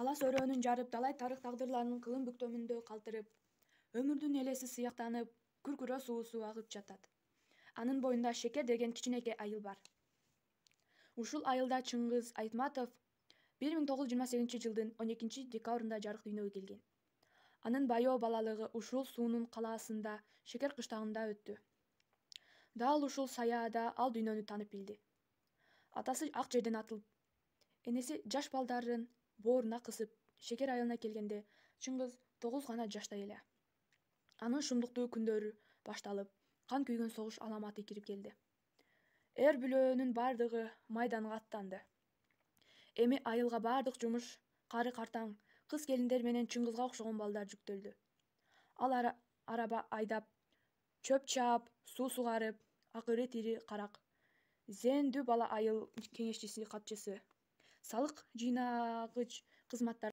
талас өрөөнүн жарып, талай тарых тагдырларынын кылым бүктөмүндө калтырып, өмүрдүн элеси сыяктанып, күркүрө суусу агып жатат. Анын боюнда Шекер деген кичинекей айыл бар. Ушул айылда Чыңгыз Айтматов 1928-жылдын 12-декабрында жарык дүйнөгө келген. Анын баяу балалыгы ушул суунун калаасында Шекер кыштагында өттү. Дал ушул саяада ал дүйнөнү таанып билди. Атасы ак жерден атылып, энеси жаш балдарын бооруна кысып, Шекер айылына келгенде Чыңгыз 9 гана жашта эле. Анын шумдуктуу күндөрү башталып, кан күйгөн согуш аламаты кирип келди. Эр бүлөөнүн бардыгы майданга аттанды. Эми айылга бардык жумуш кары-картаң, кыз-келиндер менен Чыңгызга окшогон балдар жүктөлдү. Ал араба айдап, чөп чаап, суу сугарып, акыры тири карак, зендүү бала айыл кеңешчиси катчысы, салык жыйнагыч кызматтар